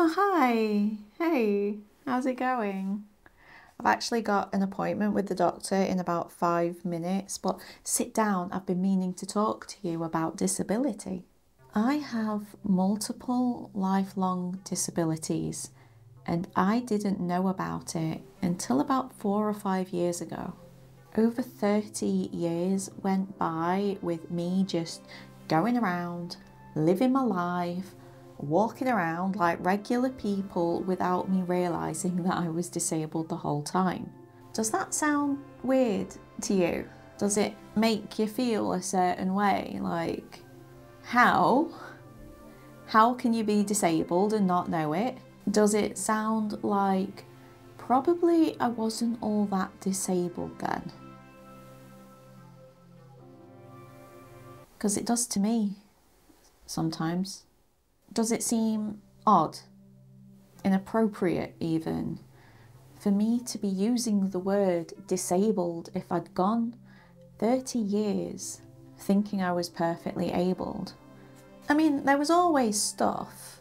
Oh, hi. Hey, how's it going? I've actually got an appointment with the doctor in about 5 minutes, but sit down. I've been meaning to talk to you about disability. I have multiple lifelong disabilities, and I didn't know about it until about 4 or 5 years ago. Over 30 years went by with me just going around, living my life, walking around like regular people without me realising that I was disabled the whole time. Does that sound weird to you? Does it make you feel a certain way? Like, how? How can you be disabled and not know it? Does it sound like probably I wasn't all that disabled then? Because it does to me sometimes. Does it seem odd, inappropriate even, for me to be using the word disabled if I'd gone 30 years thinking I was perfectly abled? I mean, there was always stuff,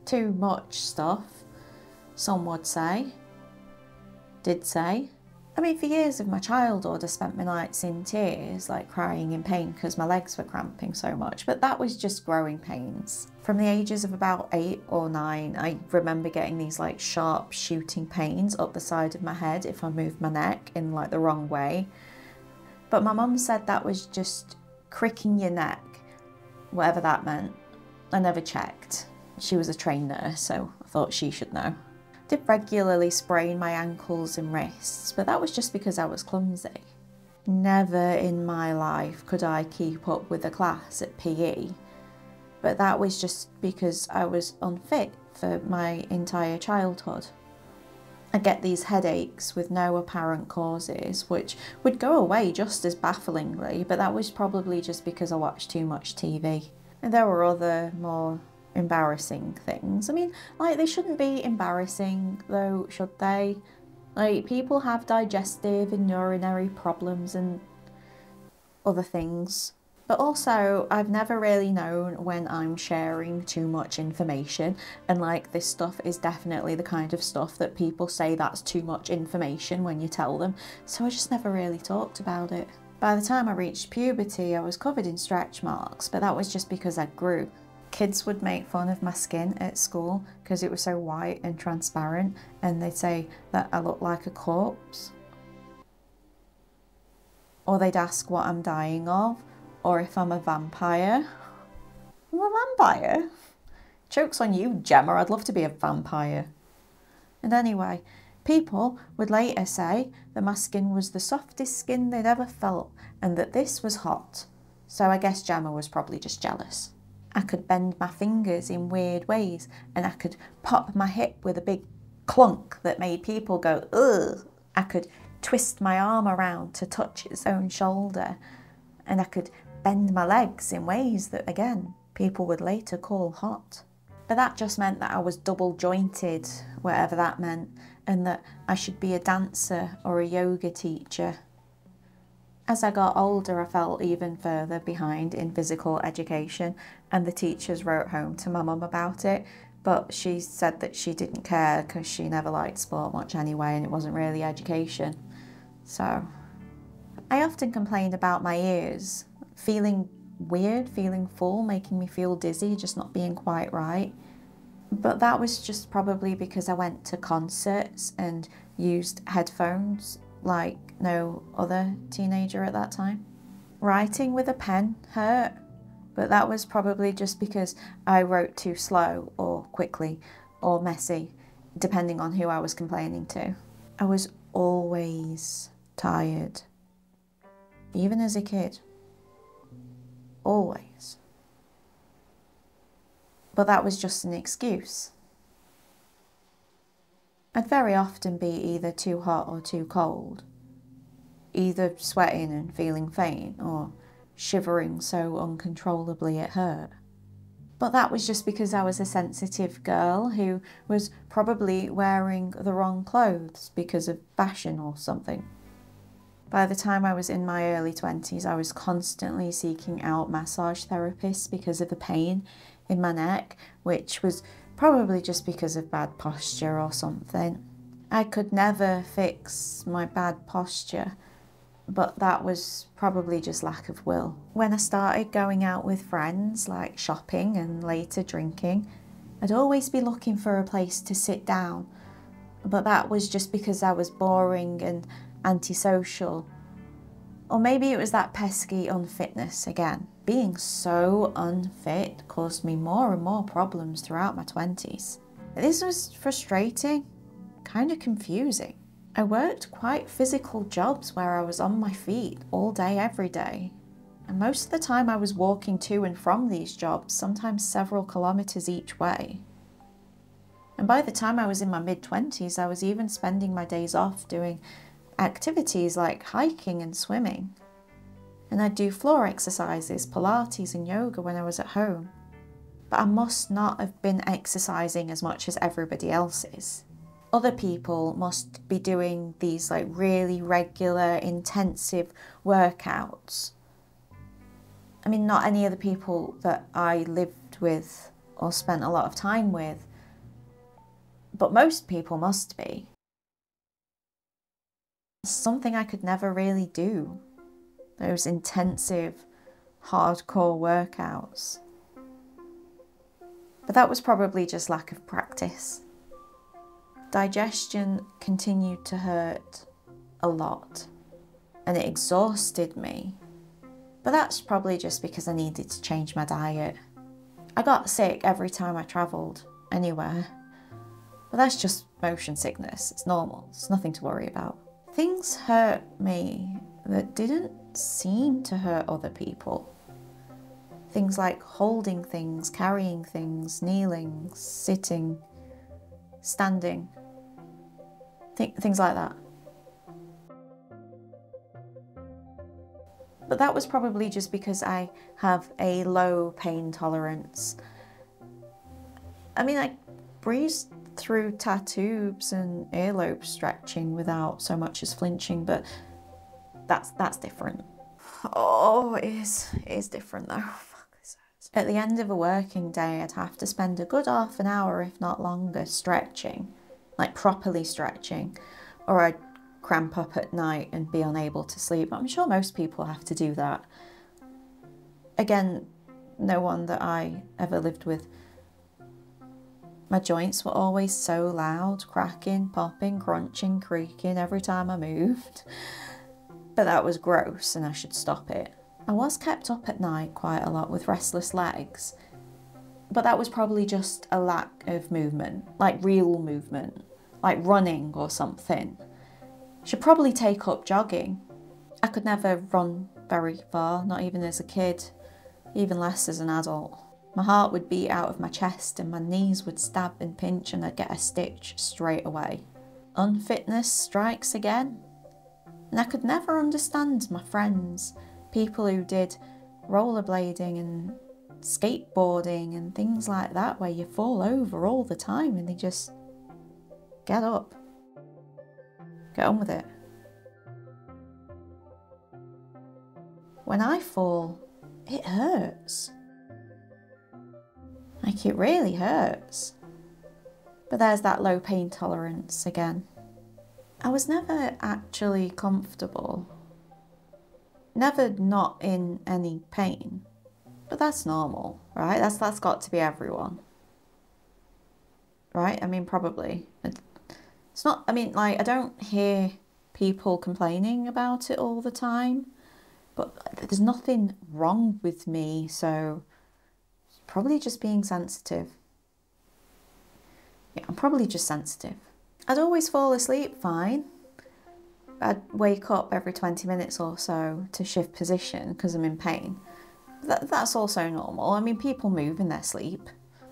too much stuff, some would say, did say. I mean, for years of my childhood, I spent my nights in tears, like crying in pain because my legs were cramping so much, but that was just growing pains. From the ages of about 8 or 9, I remember getting these like sharp shooting pains up the side of my head if I moved my neck in like the wrong way. But my mum said that was just cricking your neck, whatever that meant. I never checked. She was a trained nurse, so I thought she should know. Did regularly sprain my ankles and wrists, but that was just because I was clumsy. Never in my life could I keep up with the class at PE, but that was just because I was unfit for my entire childhood. I get these headaches with no apparent causes, which would go away just as bafflingly, but that was probably just because I watched too much TV. And there were other more embarrassing things. I mean, like, they shouldn't be embarrassing though, should they? Like, people have digestive and urinary problems and other things. But also, I've never really known when I'm sharing too much information, and like, this stuff is definitely the kind of stuff that people say that's too much information when you tell them, so I just never really talked about it. By the time I reached puberty, I was covered in stretch marks, but that was just because I grew. Kids would make fun of my skin at school because it was so white and transparent, and they'd say that I looked like a corpse. Or they'd ask what I'm dying of, or if I'm a vampire. I'm a vampire? Joke's on you, Gemma, I'd love to be a vampire. And anyway, people would later say that my skin was the softest skin they'd ever felt, and that this was hot. So I guess Gemma was probably just jealous. I could bend my fingers in weird ways, and I could pop my hip with a big clunk that made people go, ugh. I could twist my arm around to touch its own shoulder, and I could bend my legs in ways that, again, people would later call hot. But that just meant that I was double jointed, whatever that meant, and that I should be a dancer or a yoga teacher. As I got older, I felt even further behind in physical education, and the teachers wrote home to my mum about it, but she said that she didn't care because she never liked sport much anyway, and it wasn't really education. So I often complained about my ears, feeling weird, feeling full, making me feel dizzy, just not being quite right. But that was just probably because I went to concerts and used headphones like no other teenager at that time. Writing with a pen hurt, but that was probably just because I wrote too slow or quickly or messy, depending on who I was complaining to. I was always tired, even as a kid. Always. But that was just an excuse. I'd very often be either too hot or too cold, either sweating and feeling faint or shivering so uncontrollably it hurt. But that was just because I was a sensitive girl who was probably wearing the wrong clothes because of fashion or something. By the time I was in my early 20s, I was constantly seeking out massage therapists because of the pain in my neck, which was Probably just because of bad posture or something. I could never fix my bad posture, but that was probably just lack of will. When I started going out with friends, like shopping and later drinking, I'd always be looking for a place to sit down, but that was just because I was boring and antisocial. Or maybe it was that pesky unfitness again. Being so unfit caused me more and more problems throughout my 20s. This was frustrating, kind of confusing. I worked quite physical jobs where I was on my feet all day, every day. And most of the time I was walking to and from these jobs, sometimes several kilometres each way. And by the time I was in my mid-20s, I was even spending my days off doing activities like hiking and swimming. And I'd do floor exercises, Pilates and yoga when I was at home. But I must not have been exercising as much as everybody else is. Other people must be doing these like really regular, intensive workouts. I mean, not any of the people that I lived with or spent a lot of time with, but most people must be. Something I could never really do. Those intensive, hardcore workouts. But that was probably just lack of practice. Digestion continued to hurt a lot, and it exhausted me. But that's probably just because I needed to change my diet. I got sick every time I travelled anywhere. But that's just motion sickness. It's normal. It's nothing to worry about. Things hurt me that didn't seem to hurt other people. Things like holding things, carrying things, kneeling, sitting, standing. Things like that. But that was probably just because I have a low pain tolerance. I mean, I breezed through tattoos and earlobe stretching without so much as flinching, but that's different. Oh, it is different though. Fuck, this hurts. At the end of a working day, I'd have to spend a good half an hour, if not longer, stretching, like properly stretching, or I'd cramp up at night and be unable to sleep. I'm sure most people have to do that. Again, no one that I ever lived with. My joints were always so loud, cracking, popping, crunching, creaking every time I moved. But that was gross and I should stop it. I was kept up at night quite a lot with restless legs, but that was probably just a lack of movement, like real movement, like running or something. Should probably take up jogging. I could never run very far, not even as a kid, even less as an adult. My heart would beat out of my chest and my knees would stab and pinch and I'd get a stitch straight away. Unfitness strikes again. And I could never understand my friends, people who did rollerblading and skateboarding and things like that where you fall over all the time and they just get up. Get on with it. When I fall, it hurts. Like, it really hurts. But there's that low pain tolerance again. I was never actually comfortable. Never not in any pain. But that's normal, right? That's got to be everyone. Right? I mean, probably. It's not, I mean, like, I don't hear people complaining about it all the time. But there's nothing wrong with me, so probably just being sensitive. Yeah, I'm probably just sensitive. I'd always fall asleep fine. I'd wake up every 20 minutes or so to shift position because I'm in pain. That's also normal. I mean, people move in their sleep.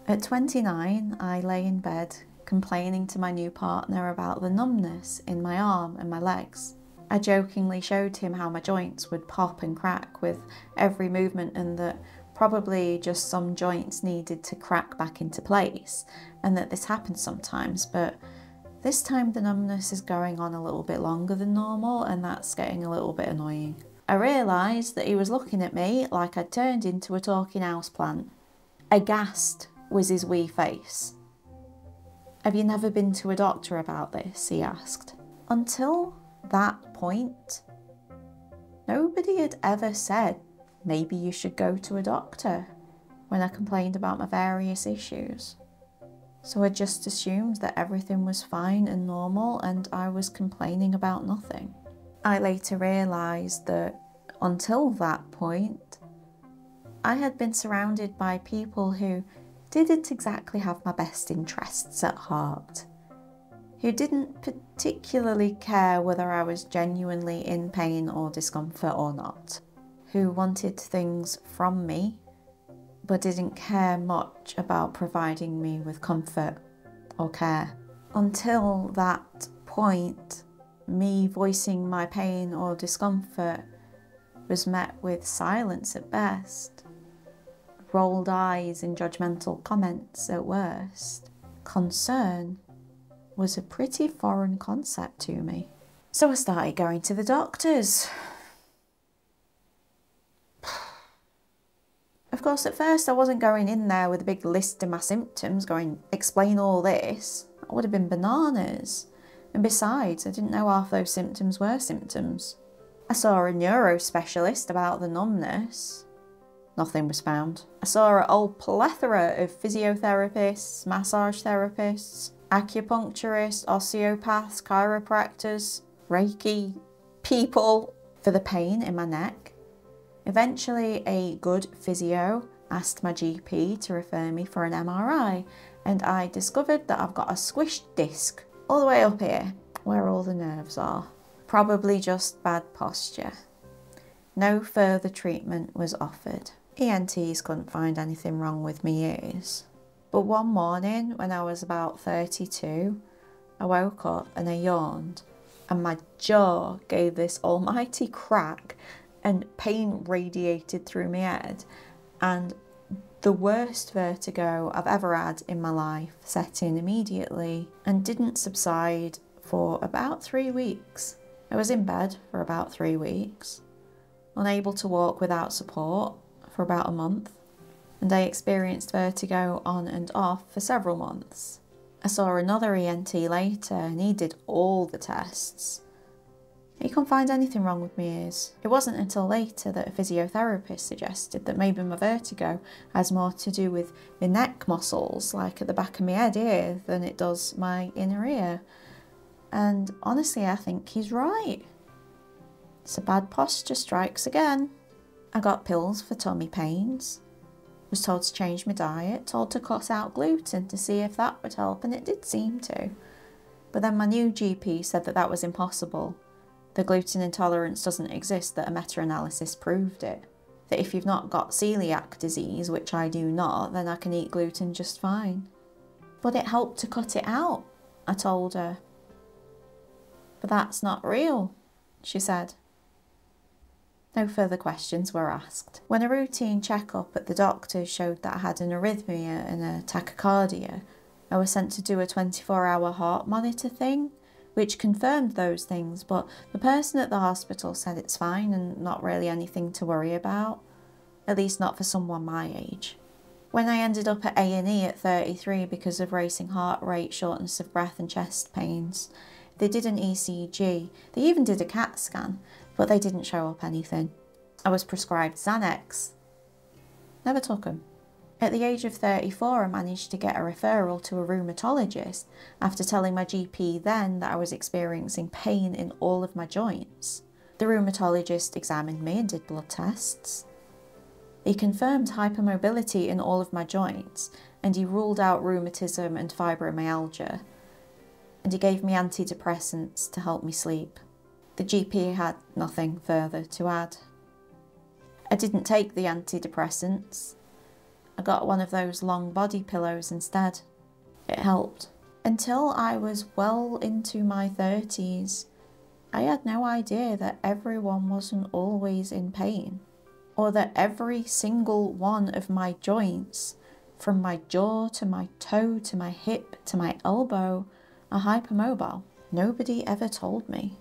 At 29, I lay in bed complaining to my new partner about the numbness in my arm and my legs. I jokingly showed him how my joints would pop and crack with every movement and that probably just some joints needed to crack back into place and that this happens sometimes, but this time the numbness is going on a little bit longer than normal and that's getting a little bit annoying. I realised that he was looking at me like I'd turned into a talking houseplant. Aghast was his wee face. Have you never been to a doctor about this? He asked. Until that point, nobody had ever said, maybe you should go to a doctor, when I complained about my various issues. So I just assumed that everything was fine and normal and I was complaining about nothing. I later realised that until that point, I had been surrounded by people who didn't exactly have my best interests at heart, who didn't particularly care whether I was genuinely in pain or discomfort or not, who wanted things from me but didn't care much about providing me with comfort or care. Until that point, me voicing my pain or discomfort was met with silence at best, rolled eyes and judgmental comments at worst. Concern was a pretty foreign concept to me. So I started going to the doctors. Of course, at first I wasn't going in there with a big list of my symptoms, going, explain all this. That would have been bananas. And besides, I didn't know half those symptoms were symptoms. I saw a neuro specialist about the numbness. Nothing was found. I saw a whole plethora of physiotherapists, massage therapists, acupuncturists, osteopaths, chiropractors, Reiki people for the pain in my neck. Eventually, a good physio asked my GP to refer me for an MRI, and I discovered that I've got a squished disc all the way up here, where all the nerves are. Probably just bad posture. No further treatment was offered. ENTs couldn't find anything wrong with my ears. But one morning, when I was about 32, I woke up and I yawned, and my jaw gave this almighty crack, and pain radiated through my head, and the worst vertigo I've ever had in my life set in immediately and didn't subside for about 3 weeks. I was in bed for about 3 weeks, unable to walk without support for about a month, and I experienced vertigo on and off for several months. I saw another ENT later and he did all the tests. He couldn't find anything wrong with my ears. It wasn't until later that a physiotherapist suggested that maybe my vertigo has more to do with my neck muscles, like at the back of my head here, than it does my inner ear. And honestly, I think he's right. So bad posture strikes again. I got pills for tummy pains, was told to change my diet, told to cut out gluten to see if that would help, and it did seem to. But then my new GP said that that was impossible. The gluten intolerance doesn't exist, that a meta-analysis proved it. That if you've not got celiac disease, which I do not, then I can eat gluten just fine. But it helped to cut it out, I told her. But that's not real, she said. No further questions were asked. When a routine checkup at the doctor's showed that I had an arrhythmia and a tachycardia, I was sent to do a 24-hour heart monitor thing, which confirmed those things, but the person at the hospital said it's fine and not really anything to worry about, at least not for someone my age. When I ended up at A&E at 33 because of racing heart rate, shortness of breath and chest pains, they did an ECG, they even did a CAT scan, but they didn't show up anything. I was prescribed Xanax. Never took them. At the age of 34, I managed to get a referral to a rheumatologist after telling my GP then that I was experiencing pain in all of my joints. The rheumatologist examined me and did blood tests. He confirmed hypermobility in all of my joints, and he ruled out rheumatism and fibromyalgia. And he gave me antidepressants to help me sleep. The GP had nothing further to add. I didn't take the antidepressants. I got one of those long body pillows instead. It helped. Until I was well into my 30s, I had no idea that everyone wasn't always in pain, or that every single one of my joints, from my jaw to my toe to my hip to my elbow, are hypermobile. Nobody ever told me.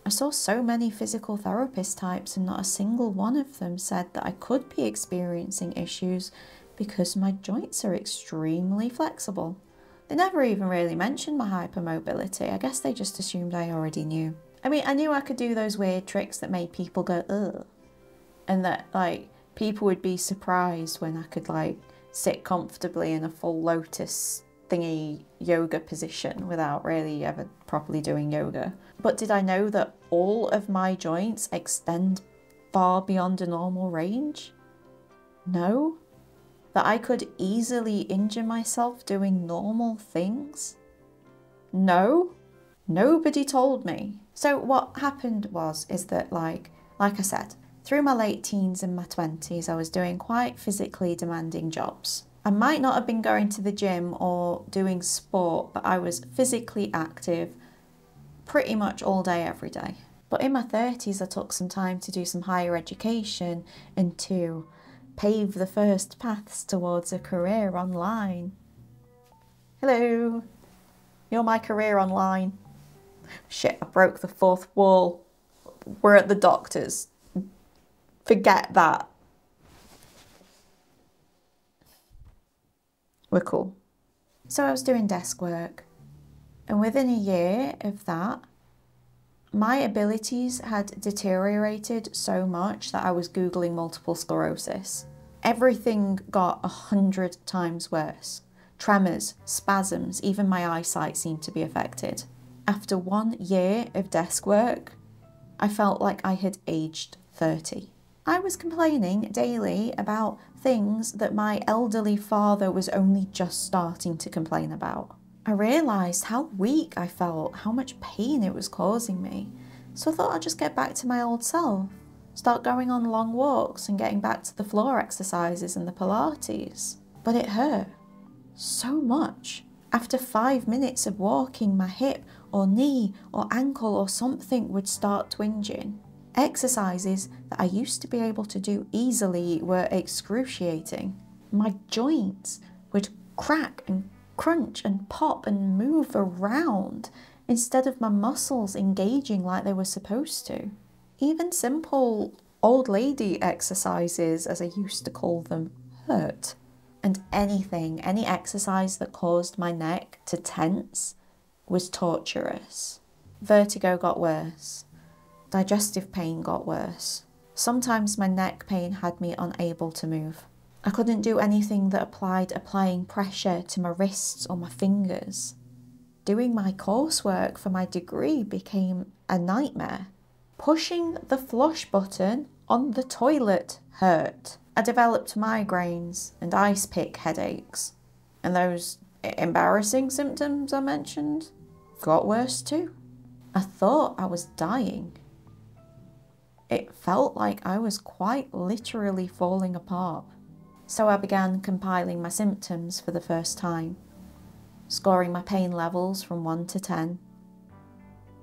I saw so many physical therapist types and not a single one of them said that I could be experiencing issues because my joints are extremely flexible. They never even really mentioned my hypermobility. I guess they just assumed I already knew. I mean, I knew I could do those weird tricks that made people go, ugh. And that, like, people would be surprised when I could, like, sit comfortably in a full lotus thingy yoga position without really ever properly doing yoga. But did I know that all of my joints extend far beyond a normal range? No. That I could easily injure myself doing normal things? No. Nobody told me. So what happened is that like I said, through my late teens and my 20s, I was doing quite physically demanding jobs. I might not have been going to the gym or doing sport, but I was physically active pretty much all day, every day. But in my 30s, I took some time to do some higher education and to pave the first paths towards a career online. Hello, you're my career online. Shit, I broke the fourth wall. We're at the doctor's. Forget that. We're cool. So I was doing desk work, and within a year of that, my abilities had deteriorated so much that I was Googling multiple sclerosis. Everything got 100 times worse. Tremors, spasms, even my eyesight seemed to be affected. After 1 year of desk work, I felt like I had aged 30. I was complaining daily about things that my elderly father was only just starting to complain about. I realised how weak I felt, how much pain it was causing me. So I thought I'd just get back to my old self, start going on long walks and getting back to the floor exercises and the Pilates. But it hurt so much. After 5 minutes of walking, my hip or knee or ankle or something would start twinging. Exercises that I used to be able to do easily were excruciating. My joints would crack and crunch and pop and move around instead of my muscles engaging like they were supposed to. Even simple old lady exercises, as I used to call them, hurt. And any exercise that caused my neck to tense was torturous. Vertigo got worse. Digestive pain got worse. Sometimes my neck pain had me unable to move. I couldn't do anything that applying pressure to my wrists or my fingers. Doing my coursework for my degree became a nightmare. Pushing the flush button on the toilet hurt. I developed migraines and ice pick headaches. And those embarrassing symptoms I mentioned got worse too. I thought I was dying. It felt like I was quite literally falling apart. So I began compiling my symptoms for the first time, scoring my pain levels from 1 to 10,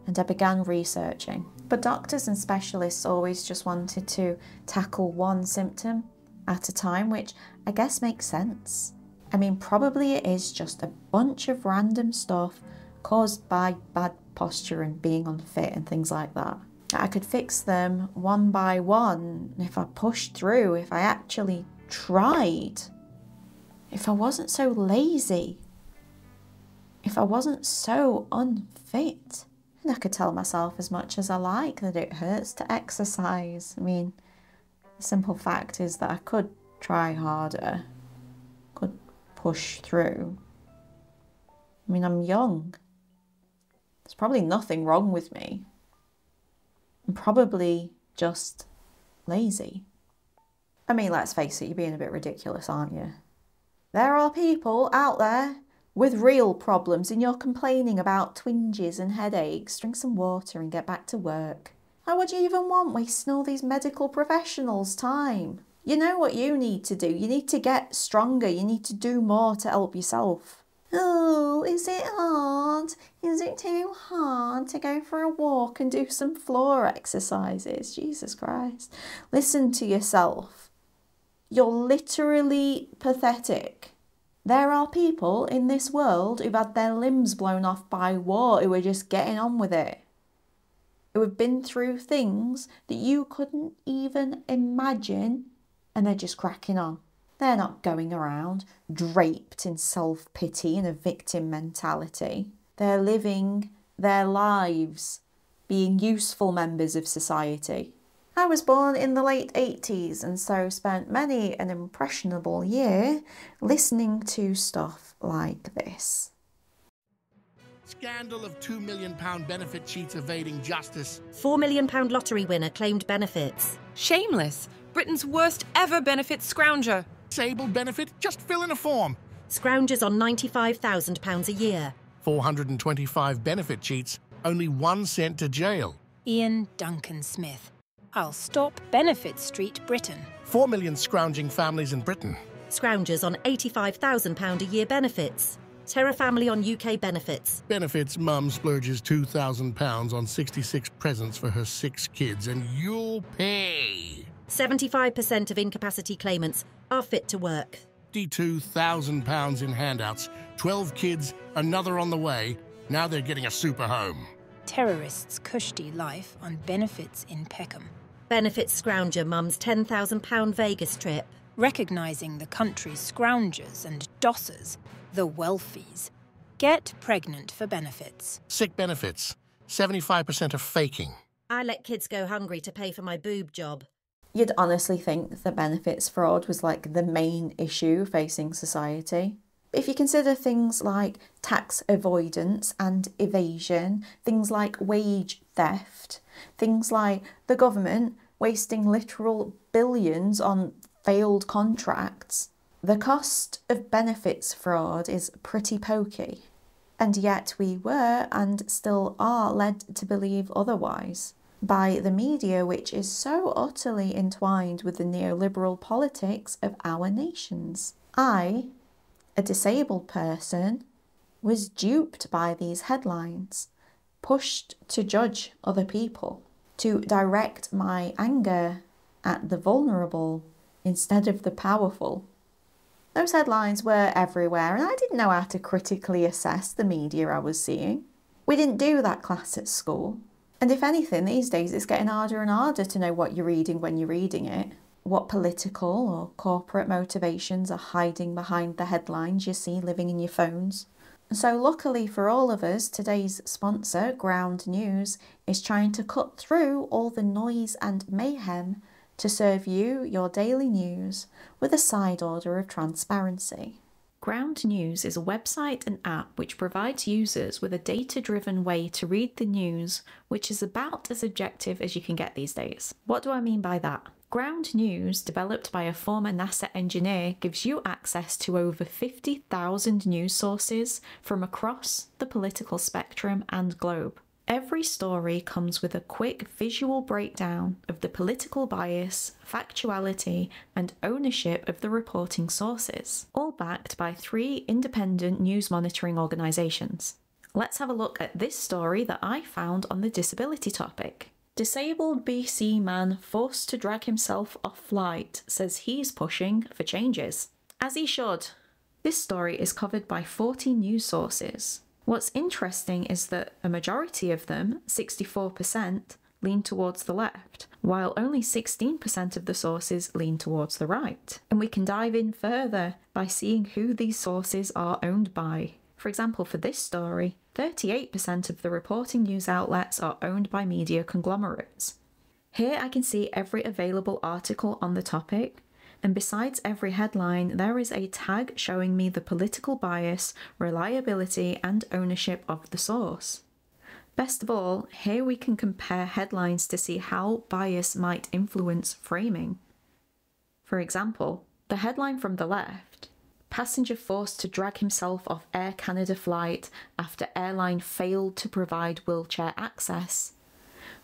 and I began researching. But doctors and specialists always just wanted to tackle one symptom at a time, which I guess makes sense. I mean, probably it is just a bunch of random stuff caused by bad posture and being unfit and things like that. I could fix them one by one if I pushed through, if I actually tried, if I wasn't so lazy, if I wasn't so unfit. And I could tell myself as much as I like that it hurts to exercise. I mean, the simple fact is that I could try harder, could push through. I mean, I'm young. There's probably nothing wrong with me. I'm probably just lazy. I mean, let's face it, you're being a bit ridiculous, aren't you? There are people out there with real problems and you're complaining about twinges and headaches. Drink some water and get back to work. Why would you even want wasting all these medical professionals' time? You know what you need to do. You need to get stronger. You need to do more to help yourself. Oh, is it hard? Is it too hard to go for a walk and do some floor exercises? Jesus Christ. Listen to yourself. You're literally pathetic. There are people in this world who've had their limbs blown off by war who are just getting on with it. Who have been through things that you couldn't even imagine and they're just cracking on. They're not going around draped in self-pity and a victim mentality. They're living their lives, being useful members of society. I was born in the late 80s and so spent many an impressionable year listening to stuff like this. Scandal of £2 million benefit cheats evading justice. £4 million lottery winner claimed benefits. Shameless, Britain's worst ever benefit scrounger. Disabled benefit? Just fill in a form. Scroungers on £95,000 a year. 425 benefit cheats, only 1 cent to jail. Ian Duncan Smith. I'll stop Benefit Street, Britain. 4 million scrounging families in Britain. Scroungers on £85,000 a year benefits. Terra Family on UK benefits. Benefits mum splurges £2,000 on 66 presents for her 6 kids, and you'll pay. 75% of incapacity claimants are fit to work. £52,000 in handouts. 12 kids, another on the way. Now they're getting a super home. Terrorists' cushy life on benefits in Peckham. Benefits scrounger mum's £10,000 Vegas trip. Recognising the country's scroungers and dossers, the wealthies. Get pregnant for benefits. Sick benefits. 75% are faking. I let kids go hungry to pay for my boob job. You'd honestly think the benefits fraud was like the main issue facing society. If you consider things like tax avoidance and evasion, things like wage theft, things like the government wasting literal billions on failed contracts, the cost of benefits fraud is pretty pokey. And yet we were and still are led to believe otherwise by the media, which is so utterly entwined with the neoliberal politics of our nations. I, a disabled person, was duped by these headlines, pushed to judge other people, to direct my anger at the vulnerable instead of the powerful. Those headlines were everywhere and I didn't know how to critically assess the media I was seeing. We didn't do that class at school. And if anything, these days it's getting harder and harder to know what you're reading when you're reading it. What political or corporate motivations are hiding behind the headlines you see living in your phones. So luckily for all of us, today's sponsor, Ground News, is trying to cut through all the noise and mayhem to serve you your daily news with a side order of transparency. Ground News is a website and app which provides users with a data-driven way to read the news, which is about as objective as you can get these days. What do I mean by that? Ground News, developed by a former NASA engineer, gives you access to over 50,000 news sources from across the political spectrum and globe. Every story comes with a quick visual breakdown of the political bias, factuality, and ownership of the reporting sources, all backed by 3 independent news monitoring organisations. Let's have a look at this story that I found on the disability topic. Disabled BC man forced to drag himself off flight says he's pushing for changes. As he should. This story is covered by 40 news sources. What's interesting is that a majority of them, 64%, lean towards the left, while only 16% of the sources lean towards the right. And we can dive in further by seeing who these sources are owned by. For example, for this story, 38% of the reporting news outlets are owned by media conglomerates. Here I can see every available article on the topic, and besides every headline, there is a tag showing me the political bias, reliability, and ownership of the source. Best of all, here we can compare headlines to see how bias might influence framing. For example, the headline from the left, "Passenger forced to drag himself off Air Canada flight after airline failed to provide wheelchair access,"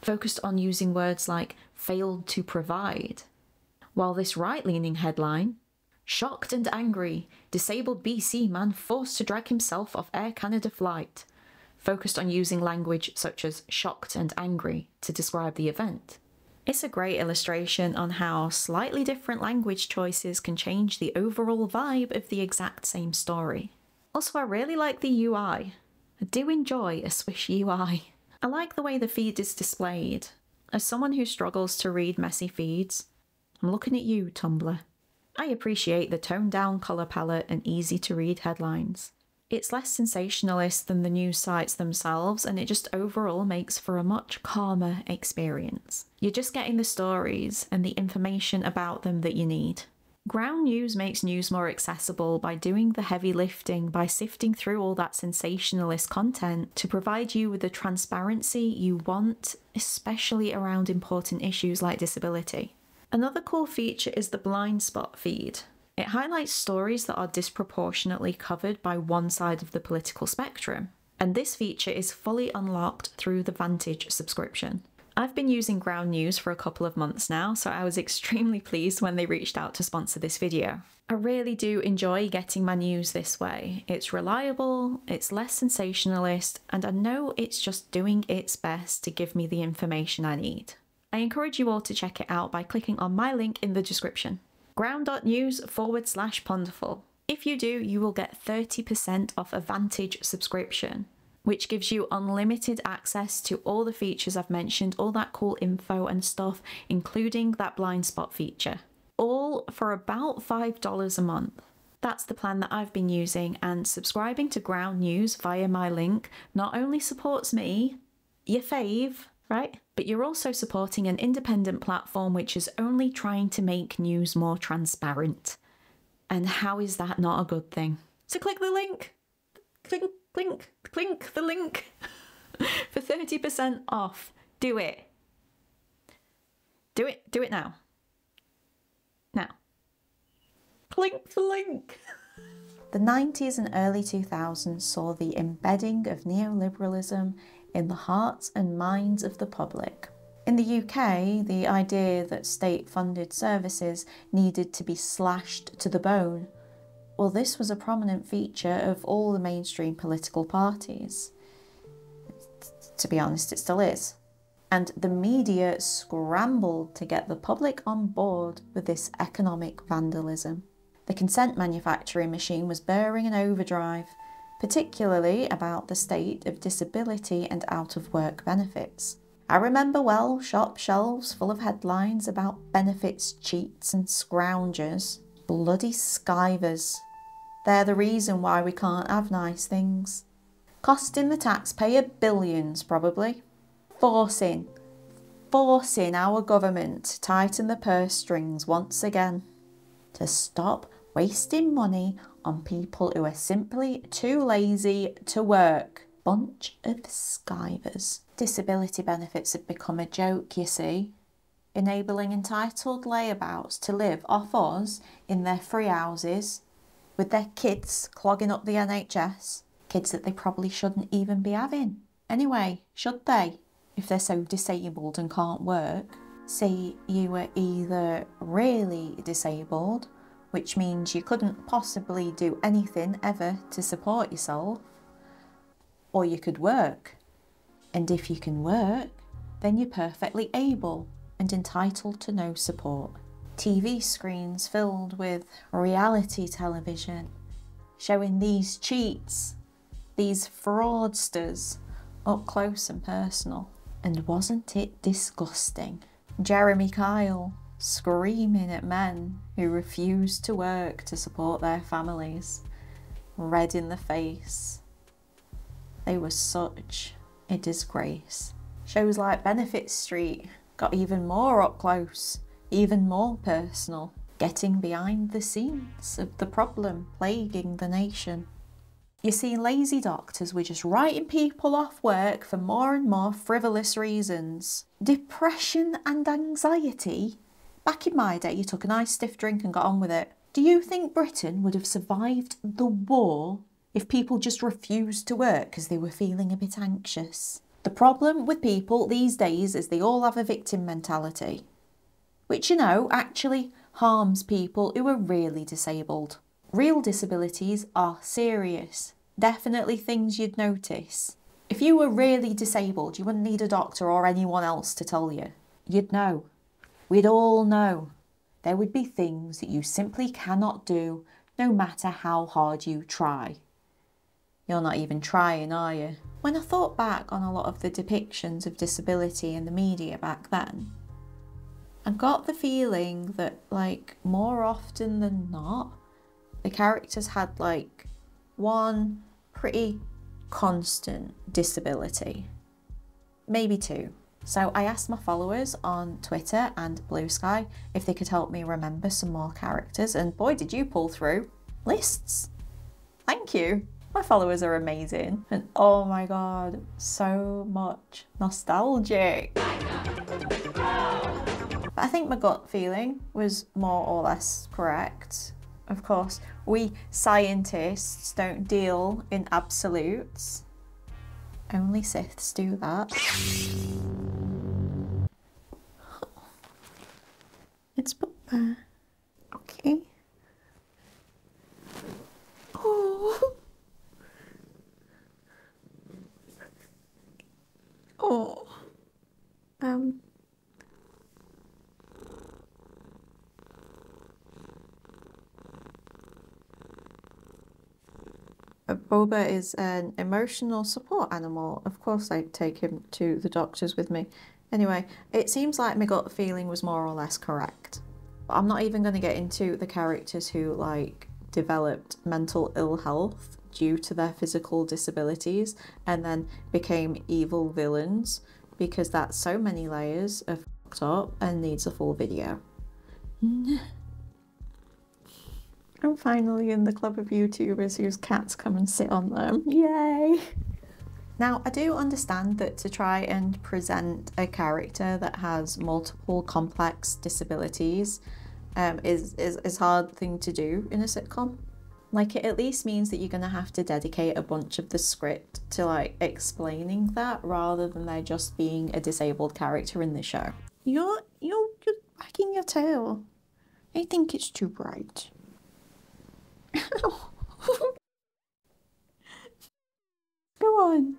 focused on using words like failed to provide. While this right-leaning headline, "Shocked and angry, disabled BC man forced to drag himself off Air Canada flight," focused on using language such as shocked and angry to describe the event. It's a great illustration on how slightly different language choices can change the overall vibe of the exact same story. Also, I really like the UI. I do enjoy a Swish UI. I like the way the feed is displayed. As someone who struggles to read messy feeds, I'm looking at you, Tumblr. I appreciate the toned-down colour palette and easy-to-read headlines. It's less sensationalist than the news sites themselves, and it just overall makes for a much calmer experience. You're just getting the stories and the information about them that you need. Ground News makes news more accessible by doing the heavy lifting, by sifting through all that sensationalist content to provide you with the transparency you want, especially around important issues like disability. Another cool feature is the blind spot feed. It highlights stories that are disproportionately covered by one side of the political spectrum, and this feature is fully unlocked through the Vantage subscription. I've been using Ground News for a couple of months now, so I was extremely pleased when they reached out to sponsor this video. I really do enjoy getting my news this way. It's reliable, it's less sensationalist, and I know it's just doing its best to give me the information I need. I encourage you all to check it out by clicking on my link in the description. ground.news/Ponderful. If you do, you will get 30% off a Vantage subscription, which gives you unlimited access to all the features I've mentioned, all that cool info and stuff, including that blind spot feature. All for about $5 a month. That's the plan that I've been using, and subscribing to Ground News via my link not only supports me, your fave, right? But you're also supporting an independent platform which is only trying to make news more transparent. And how is that not a good thing? So click the link. Click the link for 30% off. Do it. Do it now. Now. Click the link. The 90s and early 2000s saw the embedding of neoliberalism in the hearts and minds of the public. In the UK, the idea that state-funded services needed to be slashed to the bone, well, this was a prominent feature of all the mainstream political parties. To be honest, it still is. And the media scrambled to get the public on board with this economic vandalism. The consent manufacturing machine was burring in overdrive, particularly about the state of disability and out-of-work benefits. I remember well shop shelves full of headlines about benefits cheats and scroungers. Bloody skivers. They're the reason why we can't have nice things. Costing the taxpayer billions, probably. Forcing our government to tighten the purse strings once again. To stop wasting money on people who are simply too lazy to work. Bunch of skivers. Disability benefits have become a joke, you see, enabling entitled layabouts to live off us in their free houses, with their kids clogging up the NHS, kids that they probably shouldn't even be having. Anyway, should they, if they're so disabled and can't work? Say you were either really disabled, which means you couldn't possibly do anything ever to support yourself, or you could work. And if you can work, then you're perfectly able and entitled to no support. TV screens filled with reality television, showing these cheats, these fraudsters, up close and personal. And wasn't it disgusting? Jeremy Kyle screaming at men who refused to work to support their families, red in the face. They were such a disgrace. Shows like Benefit Street got even more up close, even more personal, getting behind the scenes of the problem plaguing the nation. You see, lazy doctors were just writing people off work for more and more frivolous reasons. Depression and anxiety? Back in my day, you took a nice stiff drink and got on with it. Do you think Britain would have survived the war if people just refused to work because they were feeling a bit anxious? The problem with people these days is they all have a victim mentality, which, you know, actually harms people who are really disabled. Real disabilities are serious, definitely things you'd notice. If you were really disabled, you wouldn't need a doctor or anyone else to tell you. You'd know. We'd all know. There would be things that you simply cannot do, no matter how hard you try. You're not even trying, are you? When I thought back on a lot of the depictions of disability in the media back then, I got the feeling that, like, more often than not, the characters had, like, one pretty constant disability. Maybe two. So I asked my followers on Twitter and Blue Sky if they could help me remember some more characters, and boy did you pull through lists. Thank you. My followers are amazing, and oh my god, so much nostalgic. But I think my gut feeling was more or less correct. Of course, we scientists don't deal in absolutes. Only Siths do that. It's put there. Okay. Oh. Oh. Boba is an emotional support animal. Of course I'd take him to the doctors with me. Anyway, it seems like my gut feeling was more or less correct. But I'm not even going to get into the characters who, like, developed mental ill health due to their physical disabilities and then became evil villains, because that's so many layers of fucked up and needs a full video. I'm finally in the club of YouTubers whose cats come and sit on them. Yay! Now, I do understand that to try and present a character that has multiple complex disabilities is a hard thing to do in a sitcom. Like, it at least means that you're going to have to dedicate a bunch of the script to, like, explaining that, rather than there just being a disabled character in the show. You're wagging your tail. I think it's too bright. Go on.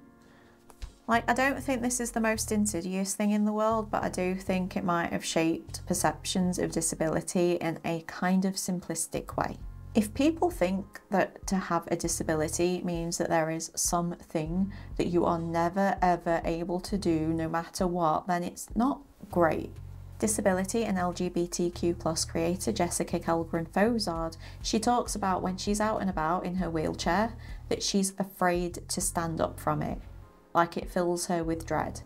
Like, I don't think this is the most insidious thing in the world, but I do think it might have shaped perceptions of disability in a kind of simplistic way. If people think that to have a disability means that there is something that you are never ever able to do no matter what, then it's not great. Disability and LGBTQ+ creator Jessica Kellgren-Fozard, she talks about when she's out and about in her wheelchair that she's afraid to stand up from it, like it fills her with dread,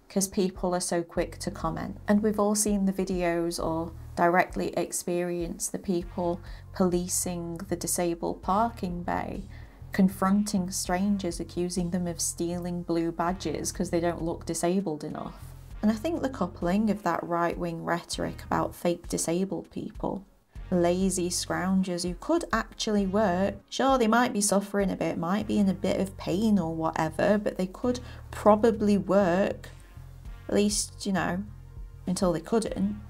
because people are so quick to comment. And we've all seen the videos or directly experienced the people policing the disabled parking bay, confronting strangers, accusing them of stealing blue badges because they don't look disabled enough. And I think the coupling of that right-wing rhetoric about fake disabled people, lazy scroungers who could actually work, sure, they might be suffering a bit, might be in a bit of pain or whatever, but they could probably work, at least, you know, until they couldn't.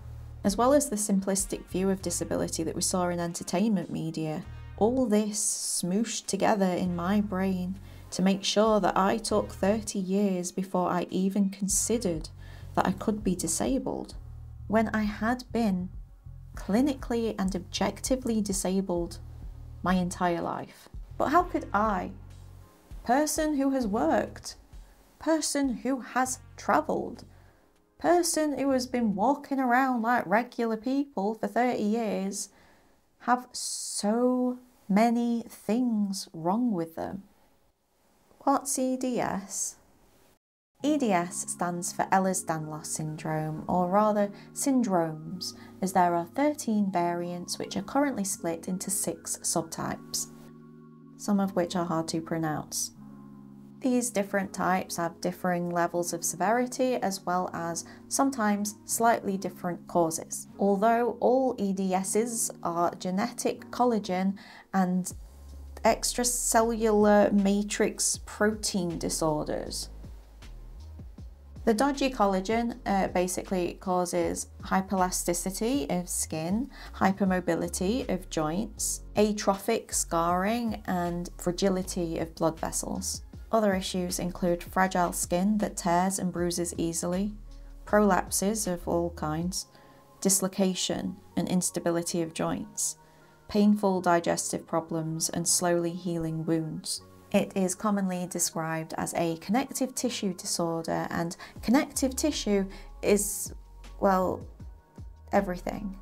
As well as the simplistic view of disability that we saw in entertainment media, all this smooshed together in my brain to make sure that I took 30 years before I even considered that I could be disabled, when I had been clinically and objectively disabled my entire life. But how could I, person who has worked, person who has travelled, person who has been walking around like regular people for 30 years, have so many things wrong with them? What's EDS? EDS stands for Ehlers-Danlos syndrome, or rather syndromes, as there are 13 variants which are currently split into 6 subtypes, some of which are hard to pronounce. These different types have differing levels of severity as well as sometimes slightly different causes. Although all EDSs are genetic collagen and extracellular matrix protein disorders. The dodgy collagen basically causes hyperelasticity of skin, hypermobility of joints, atrophic scarring, and fragility of blood vessels. Other issues include fragile skin that tears and bruises easily, prolapses of all kinds, dislocation and instability of joints, painful digestive problems, and slowly healing wounds. It is commonly described as a connective tissue disorder, and connective tissue is, well, everything.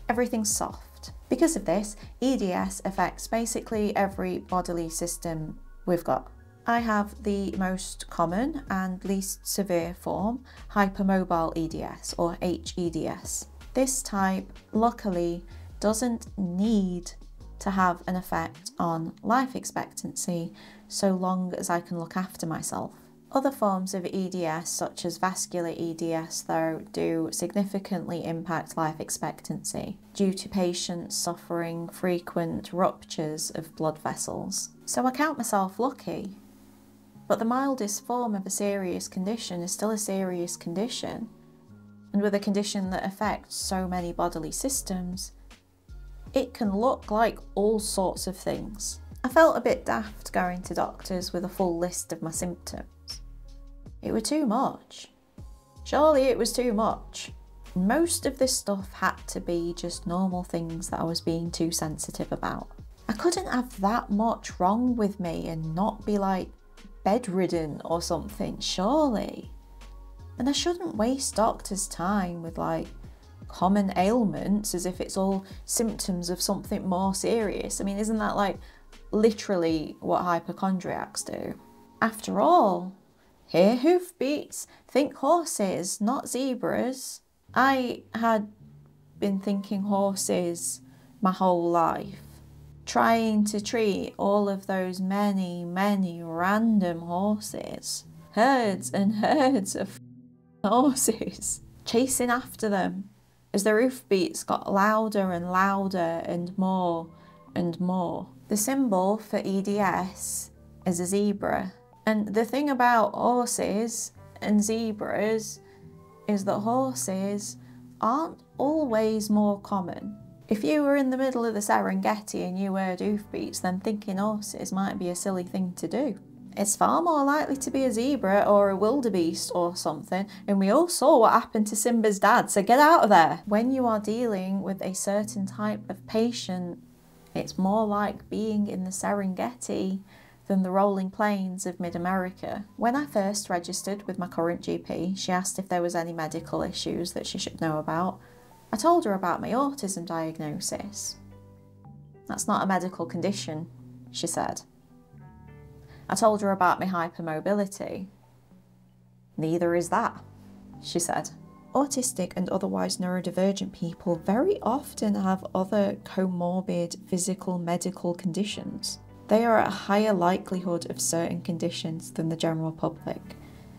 Everything's soft. Because of this, EDS affects basically every bodily system we've got. I have the most common and least severe form, hypermobile EDS or HEDS. This type, luckily, doesn't need to have an effect on life expectancy so long as I can look after myself. Other forms of EDS, such as vascular EDS, though, do significantly impact life expectancy due to patients suffering frequent ruptures of blood vessels. So I count myself lucky. But the mildest form of a serious condition is still a serious condition. And with a condition that affects so many bodily systems, it can look like all sorts of things. I felt a bit daft going to doctors with a full list of my symptoms. It was too much. Surely it was too much. Most of this stuff had to be just normal things that I was being too sensitive about. I couldn't have that much wrong with me and not be like bedridden or something, surely. And I shouldn't waste doctors' time with like common ailments as if it's all symptoms of something more serious. I mean, isn't that like literally what hypochondriacs do? After all, hear hoofbeats, think horses, not zebras. I had been thinking horses my whole life, trying to treat all of those many random horses. Herds and herds of horses, chasing after them as the hoofbeats got louder and louder and more and more. The symbol for EDS is a zebra. And the thing about horses and zebras is that horses aren't always more common. If you were in the middle of the Serengeti and you heard hoofbeats, then thinking horses might be a silly thing to do. It's far more likely to be a zebra or a wildebeest or something, and we all saw what happened to Simba's dad, so get out of there. When you are dealing with a certain type of patient, it's more like being in the Serengeti than the rolling plains of mid-America. When I first registered with my current GP, she asked if there was any medical issues that she should know about. I told her about my autism diagnosis. That's not a medical condition, she said. I told her about my hypermobility. Neither is that, she said. Autistic and otherwise neurodivergent people very often have other comorbid physical medical conditions. They are at a higher likelihood of certain conditions than the general public.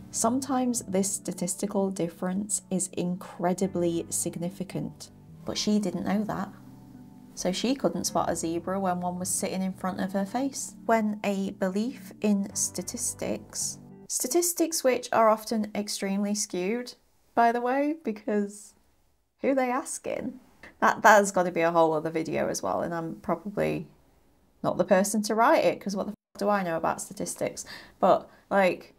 Sometimes this statistical difference is incredibly significant, but she didn't know that. So she couldn't spot a zebra when one was sitting in front of her face. When a belief in statistics which are often extremely skewed, by the way, because who are they asking? That has got to be a whole other video as well, and I'm probably not the person to write it, because what the f do I know about statistics? But like,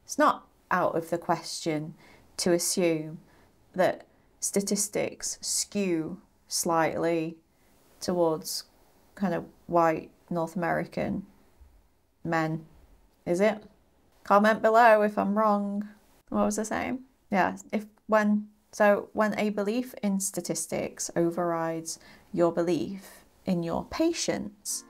it's not out of the question to assume that statistics skew slightly towards kind of white North American men, is it? Comment below if I'm wrong. What was I saying? Yeah, when a belief in statistics overrides your belief in your patients,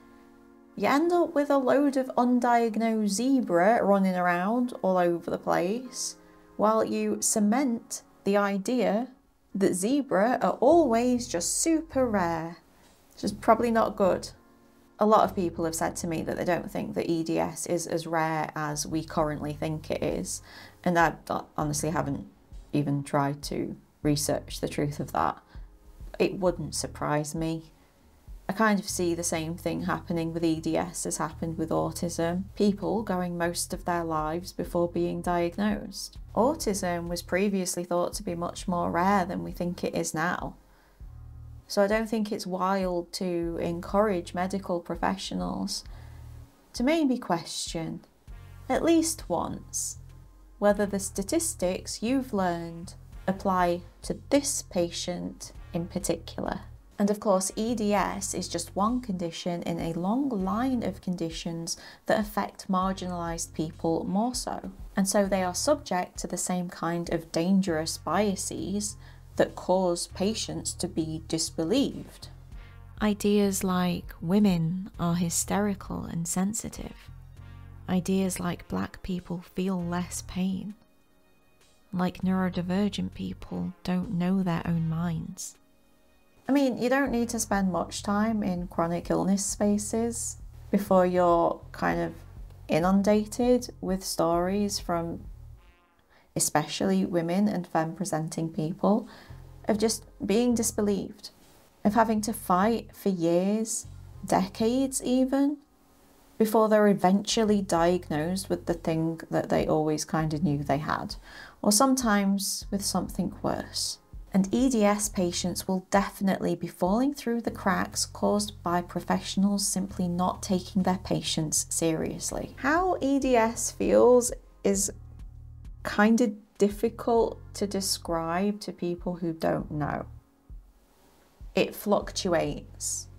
you end up with a load of undiagnosed zebra running around all over the place, while you cement the idea that zebra are always just super rare, which is probably not good. A lot of people have said to me that they don't think that EDS is as rare as we currently think it is, and I honestly haven't even tried to research the truth of that. It wouldn't surprise me. I kind of see the same thing happening with EDS as happened with autism. People going most of their lives before being diagnosed. Autism was previously thought to be much more rare than we think it is now. So I don't think it's wild to encourage medical professionals to maybe question, at least once, whether the statistics you've learned apply to this patient in particular. And of course, EDS is just one condition in a long line of conditions that affect marginalised people more so. And so they are subject to the same kind of dangerous biases that cause patients to be disbelieved. Ideas like women are hysterical and sensitive. Ideas like black people feel less pain. Like neurodivergent people don't know their own minds. I mean, you don't need to spend much time in chronic illness spaces before you're kind of inundated with stories from especially women and femme-presenting people of just being disbelieved, of having to fight for years, decades even, before they're eventually diagnosed with the thing that they always kind of knew they had, or sometimes with something worse. And EDS patients will definitely be falling through the cracks caused by professionals simply not taking their patients seriously. How EDS feels is kind of difficult to describe to people who don't know. It fluctuates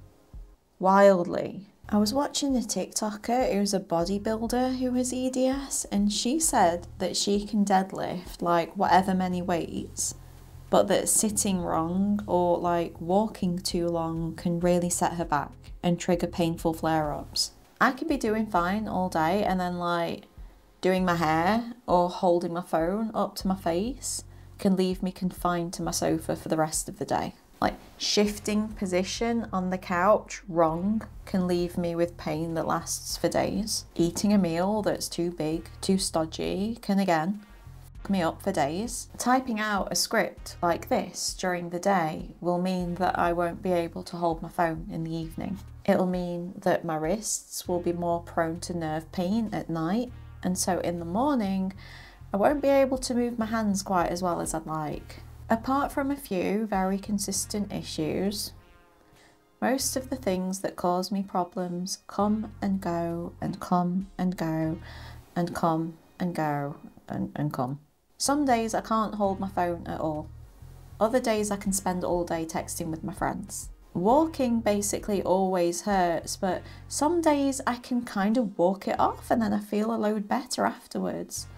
wildly. I was watching a TikToker who's a bodybuilder who has EDS, and she said that she can deadlift like whatever many weights, but that sitting wrong or like walking too long can really set her back and trigger painful flare-ups. I could be doing fine all day and then like doing my hair or holding my phone up to my face can leave me confined to my sofa for the rest of the day. Like shifting position on the couch wrong can leave me with pain that lasts for days. Eating a meal that's too big, too stodgy can again me up for days. Typing out a script like this during the day will mean that I won't be able to hold my phone in the evening. It'll mean that my wrists will be more prone to nerve pain at night, and so in the morning I won't be able to move my hands quite as well as I'd like. Apart from a few very consistent issues, most of the things that cause me problems come and go and come and go and come and go and come. Some days I can't hold my phone at all. Other days I can spend all day texting with my friends. Walking basically always hurts, but some days I can kind of walk it off and then I feel a load better afterwards.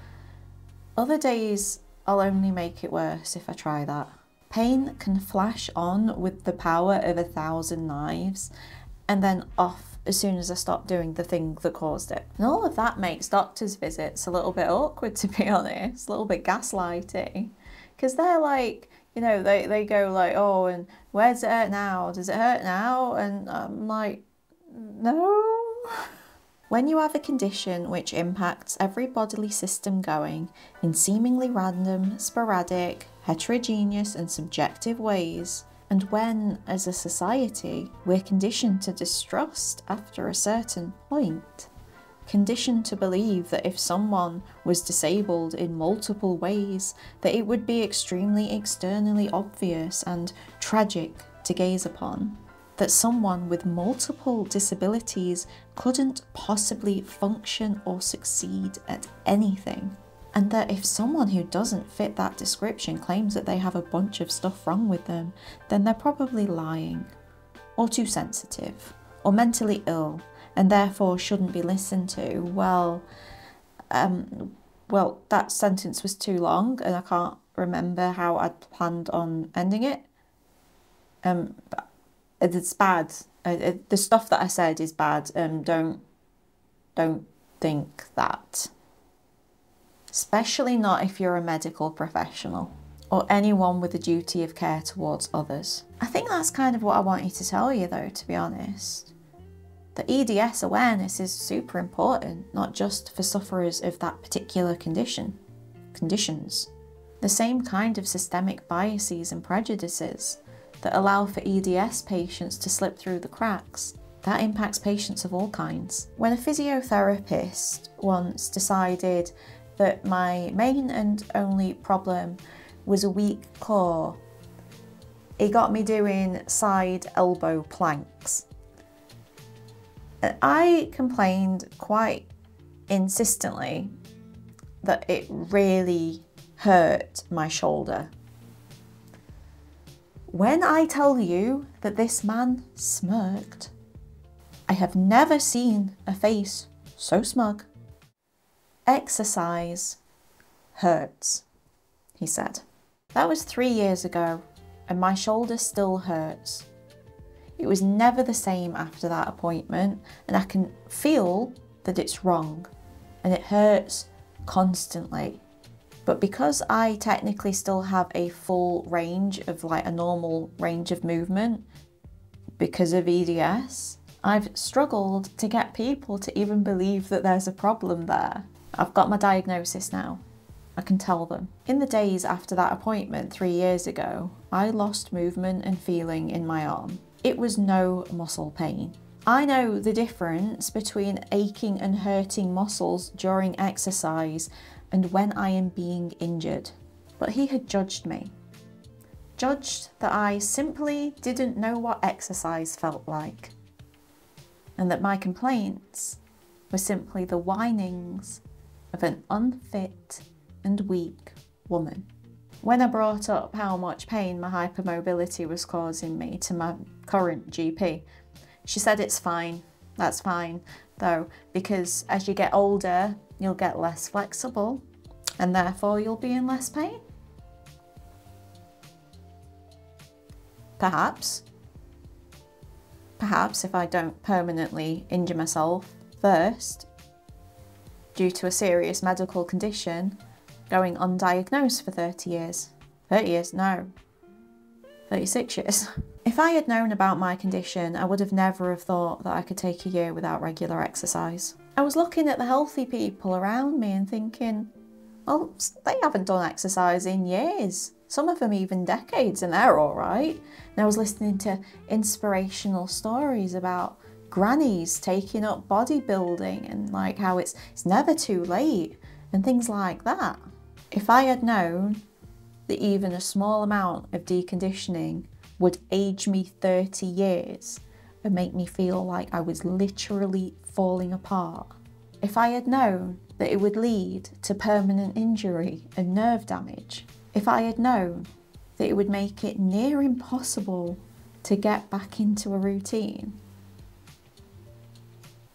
Other days I'll only make it worse if I try that. Pain can flash on with the power of 1,000 knives and then off as soon as I stop doing the thing that caused it. And all of that makes doctors' visits a little bit awkward, to be honest, a little bit gaslighty. Because they're like, you know, they go like, oh, and where does it hurt now? Does it hurt now? And I'm like, no. When you have a condition which impacts every bodily system going in seemingly random, sporadic, heterogeneous and subjective ways, and when, as a society, we're conditioned to distrust after a certain point, conditioned to believe that if someone was disabled in multiple ways, that it would be extremely externally obvious and tragic to gaze upon, that someone with multiple disabilities couldn't possibly function or succeed at anything, and that if someone who doesn't fit that description claims that they have a bunch of stuff wrong with them, then they're probably lying, or too sensitive, or mentally ill, and therefore shouldn't be listened to. Well, that sentence was too long, and I can't remember how I'd planned on ending it. It's bad. The stuff that I said is bad. Don't think that. Especially not if you're a medical professional or anyone with a duty of care towards others. I think that's kind of what I wanted to tell you though, to be honest. The EDS awareness is super important, not just for sufferers of that particular conditions. The same kind of systemic biases and prejudices that allow for EDS patients to slip through the cracks, that impacts patients of all kinds. When a physiotherapist once decided that my main and only problem was a weak core, it got me doing side elbow planks. I complained quite insistently that it really hurt my shoulder. When I tell you that this man smirked, I have never seen a face so smug. Exercise hurts, he said. That was 3 years ago, and my shoulder still hurts. It was never the same after that appointment, and I can feel that it's wrong, and it hurts constantly. But because I technically still have a full range of, like, a normal range of movement because of EDS, I've struggled to get people to even believe that there's a problem there. I've got my diagnosis now. I can tell them. In the days after that appointment 3 years ago, I lost movement and feeling in my arm. It was no muscle pain. I know the difference between aching and hurting muscles during exercise and when I am being injured. But he had judged me. Judged that I simply didn't know what exercise felt like. And that my complaints were simply the whinings of an unfit and weak woman. When I brought up how much pain my hypermobility was causing me to my current GP, she said it's fine. That's fine, though, because as you get older, you'll get less flexible, and therefore you'll be in less pain. Perhaps if I don't permanently injure myself first, due to a serious medical condition, going undiagnosed for 30 years. 30 years? No. 36 years. If I had known about my condition, I would have never have thought that I could take a year without regular exercise. I was looking at the healthy people around me and thinking, well, they haven't done exercise in years. Some of them even decades, and they're all right. And I was listening to inspirational stories about grannies taking up bodybuilding and like how it's never too late and things like that. If I had known that even a small amount of deconditioning would age me 30 years and make me feel like I was literally falling apart. If I had known that it would lead to permanent injury and nerve damage. If I had known that it would make it near impossible to get back into a routine.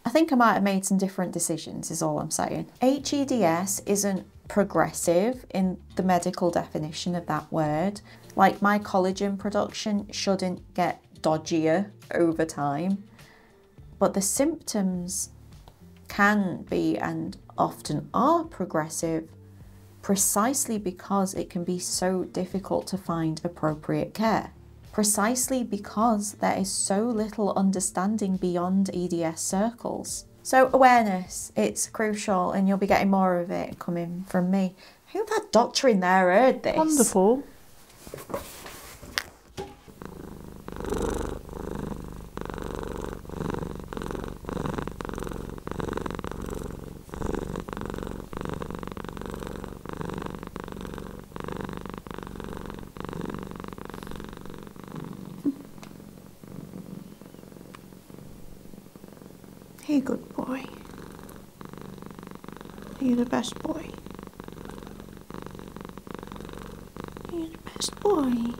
I think I might have made some different decisions, is all I'm saying. HEDS isn't progressive in the medical definition of that word. Like, my collagen production shouldn't get dodgier over time, but the symptoms can be and often are progressive precisely because it can be so difficult to find appropriate care. Precisely because there is so little understanding beyond EDS circles. So awareness, it's crucial, and you'll be getting more of it coming from me. I hope that doctor in there heard this. Wonderful. Hey, good boy. You're the best boy. You're the best boy.